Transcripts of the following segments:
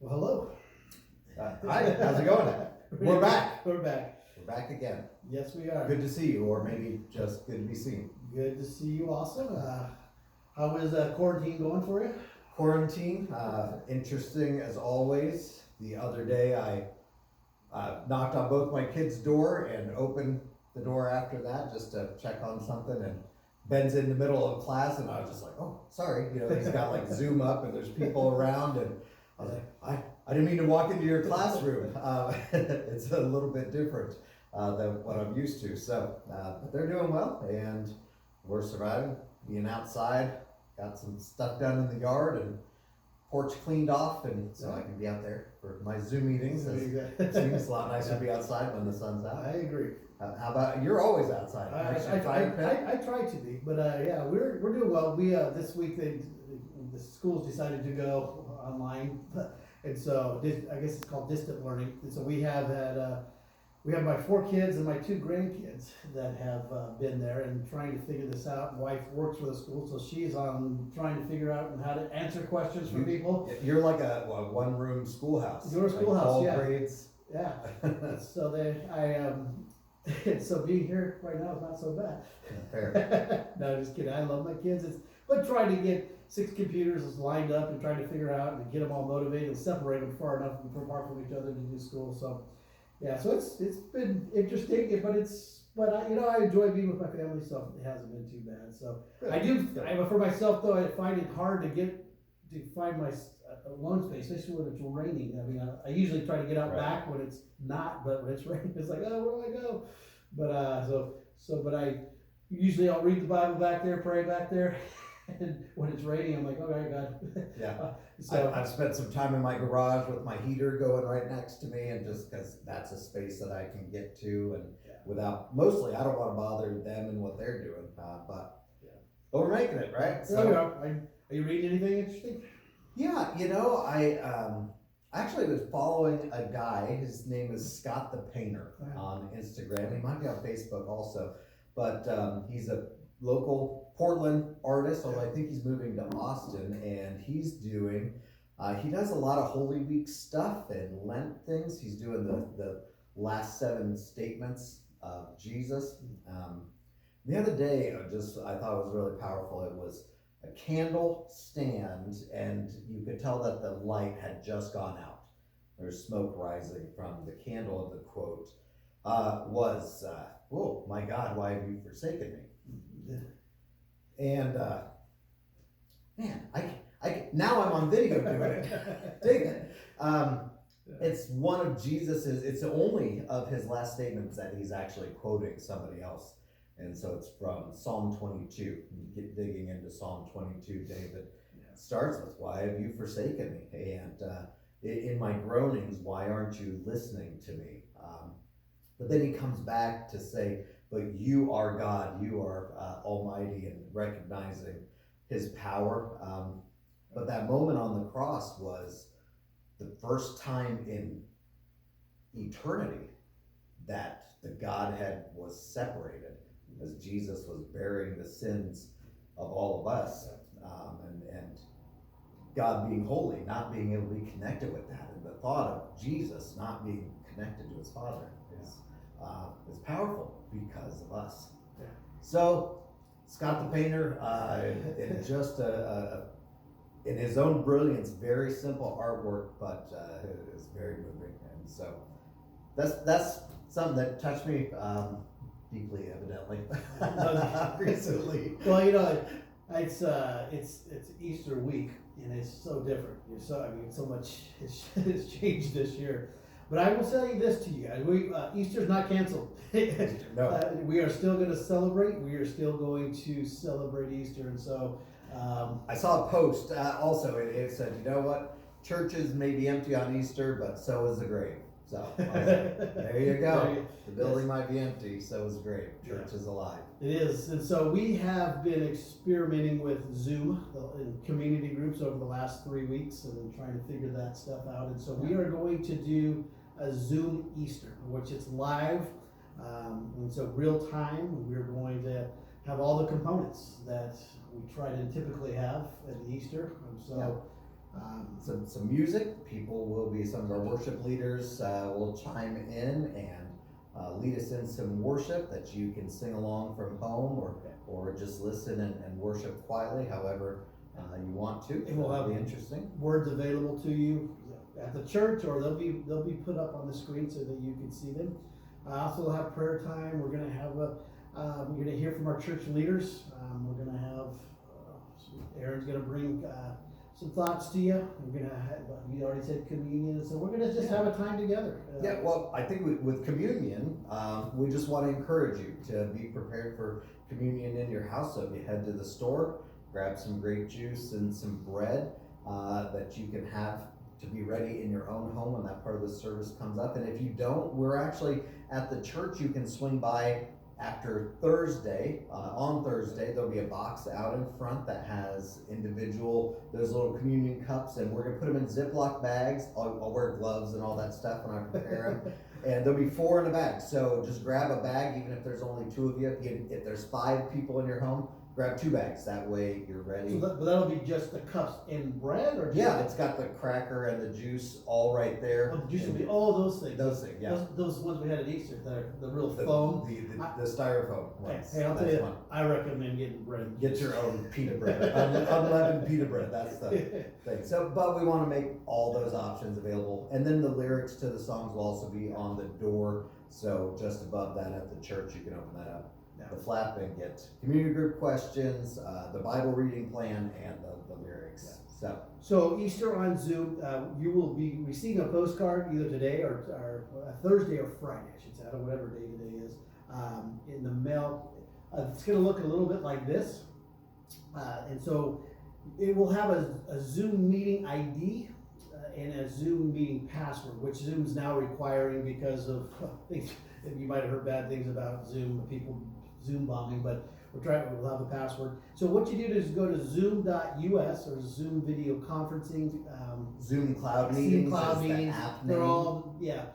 Well, hello. Hi, how's it going? We're back. We're back. We're back again. Yes, we are. Good to see you, or maybe just good to be seen. Good to see you also. How is quarantine going for you? Quarantine, interesting as always. The other day I knocked on both my kids' door and opened the door after that just to check on something, and Ben's in the middle of class and I was just like, oh, sorry. You know, he's got like Zoom up and there's people around, and I was like, I didn't mean to walk into your classroom. It's a little bit different than what I'm used to. So, but they're doing well and we're surviving, being outside, got some stuff done in the yard and porch cleaned off, and so I can be out there for my Zoom meetings. It seems a lot nicer to be outside when the sun's out. I agree. How about, you're always outside? I try to be, but yeah, we're doing well. We this week the schools decided to go online, and so I guess it's called distant learning. And so we have had we have my 4 kids and my 2 grandkids that have been there and trying to figure this out. My wife works for the school, so she's on trying to figure out how to answer questions from people. You're like a one-room schoolhouse. Your schoolhouse, all yeah. grades. Yeah. So so being here right now is not so bad. Fair. No, just kidding. I love my kids. But trying to get 6 computers lined up and trying to figure out and get them all motivated and separate them far enough apart from each other to do school. So yeah, so it's been interesting, but I enjoy being with my family, so it hasn't been too bad. So for myself though, I find it hard to find my lawn space, especially when it's raining. I mean, I usually try to get out back when it's not, but when it's raining, it's like, oh, where do I go? But but I'll read the Bible back there, pray back there. And when it's raining, I'm like, all right, God. Yeah. So I've spent some time in my garage with my heater going right next to me, and just because that's a space that I can get to, and mostly I don't want to bother them and what they're doing, but we're making it, right? So, are you reading anything interesting? Yeah, I actually was following a guy. His name is Scott the Painter on Instagram. He might be on Facebook also, but he's a local Portland artist, although I think he's moving to Austin, and he's doing, he does a lot of Holy Week stuff and Lent things. He's doing the last 7 statements of Jesus. The other day, I thought it was really powerful. It was a candle stand, and you could tell that the light had just gone out. There's smoke rising from the candle, and the quote was, oh my God, why have you forsaken me? And man, now I'm on video doing it. Dig it. It's one of Jesus's. It's the only of his last statements that he's actually quoting somebody else, and so it's from Psalm 22. You get digging into Psalm 22. David starts with, "Why have you forsaken me?" And in my groanings, why aren't you listening to me? But then he comes back to say, but you are God, you are almighty, and recognizing his power. But that moment on the cross was the first time in eternity that the Godhead was separated, as Jesus was bearing the sins of all of us, and God being holy, not being able to be connected with that, and the thought of Jesus not being connected to his Father is powerful because of us. Yeah. So Scott the Painter, in just in his own brilliance, very simple artwork, but it is very moving, and so that's something that touched me deeply, evidently, recently. Well, it's Easter week, and it's so different. So much has changed this year. But I will tell you this to you guys: Easter's not canceled. No. We are still going to celebrate. We are still going to celebrate Easter, and so. I saw a post also. It said, you know what? Churches may be empty on Easter, but so is the grave. So there you go. The building might be empty, so is the grave. Church is alive. It is, and so we have been experimenting with Zoom in community groups over the last 3 weeks and trying to figure that stuff out. And so we are going to do a Zoom Easter, which is live, and so real time. We're going to have all the components that we try to typically have at the Easter. And so some music. People will be, some of our worship leaders will chime in and lead us in some worship that you can sing along from home or just listen and worship quietly, however you want to. And we'll That'll have be interesting. words available to you at the church, or they'll be put up on the screen so that you can see them. Also, we'll have prayer time. We're gonna have we're gonna hear from our church leaders. We're gonna have Aaron's gonna bring some thoughts to you. We're gonna have, you already said communion, so we're gonna just have a time together. Yeah, well, I think with communion, we just want to encourage you to be prepared for communion in your house. So if you head to the store, grab some grape juice and some bread that you can have to be ready in your own home when that part of the service comes up. And if you don't, we're actually at the church. You can swing by after Thursday. On Thursday, there'll be a box out in front that has those little communion cups, and we're gonna put them in Ziploc bags. I'll wear gloves and all that stuff when I prepare them. And there'll be 4 in a bag. So just grab a bag, even if there's only 2 of you. If there's 5 people in your home, grab 2 bags. That way you're ready. So that'll be just the cups and bread, or just Yeah, it's got the cracker and the juice all right there. Oh, the juice will be those things. Those things, yeah. Those ones we had at Easter that are the real foam. The styrofoam ones. Hey, I'll tell That's you, fun. I recommend getting bread. Get your own pita bread, unleavened pita bread. That's the thing. So, but we want to make all those options available, and then the lyrics to the songs will also be on the door. So just above that at the church, you can open that up, the flap, and get community group questions, the Bible reading plan, and the lyrics. So Easter on Zoom, you will be receiving a postcard either today or Thursday or Friday, I should say, I don't know, whatever day today is, in the mail. It's going to look a little bit like this, and so it will have a Zoom meeting ID and a Zoom meeting password, which Zoom's now requiring because of things. You might have heard bad things about Zoom, people Zoom bombing, but we'll have a password. So what you do is go to zoom.us or Zoom video conferencing. Zoom Cloud Meetings. Zoom Cloud Meetings. The app They're name. all, yeah.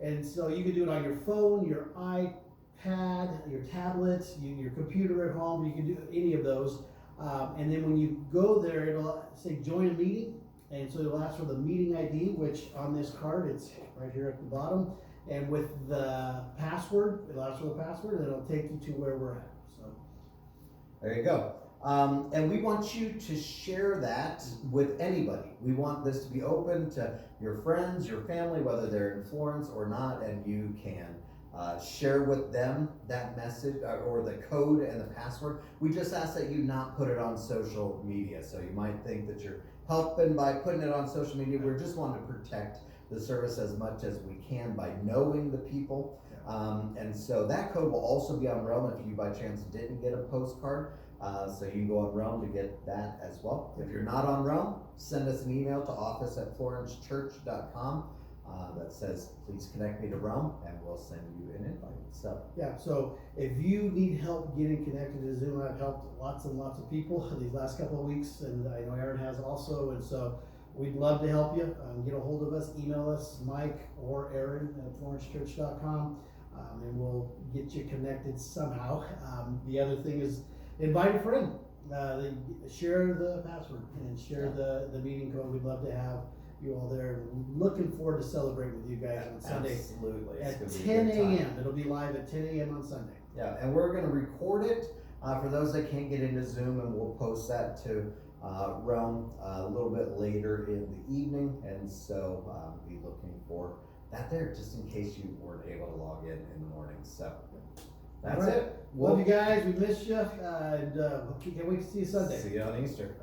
And so you can do it on your phone, your iPad, your tablet, your computer at home. You can do any of those. And then when you go there, it'll say join a meeting. And so it'll ask for the meeting ID, which on this card, it's right here at the bottom. And with the password, it'll ask for the password, and it'll take you to where we're at. So there you go. And we want you to share that with anybody. We want this to be open to your friends, your family, whether they're in Florence or not, and you can share with them that message or the code and the password. We just ask that you not put it on social media. So you might think that you're helping by putting it on social media. We just want to protect the service as much as we can by knowing the people. And so that code will also be on Realm if you by chance didn't get a postcard. So you can go on Realm to get that as well. If you're not on Realm, send us an email to office@florencechurch.com that says, please connect me to Realm, and we'll send you an invite. So yeah, so if you need help getting connected to Zoom, I've helped lots and lots of people these last couple of weeks, and I know Aaron has also, and so we'd love to help you. Get a hold of us, email us, Mike or Aaron at florencechurch.com, and we'll get you connected somehow. The other thing is invite a friend. Share the password and share the meeting code. We'd love to have you all there. Looking forward to celebrating with you guys on Sunday. Absolutely. At 10 a.m. It'll be live at 10 a.m. on Sunday. Yeah, and we're going to record it for those that can't get into Zoom, and we'll post that to Realm a little bit later in the evening, and so be looking for that there just in case you weren't able to log in the morning. So that's right. it. Love you guys. We miss you, and can't wait to see you Sunday. See you on Easter.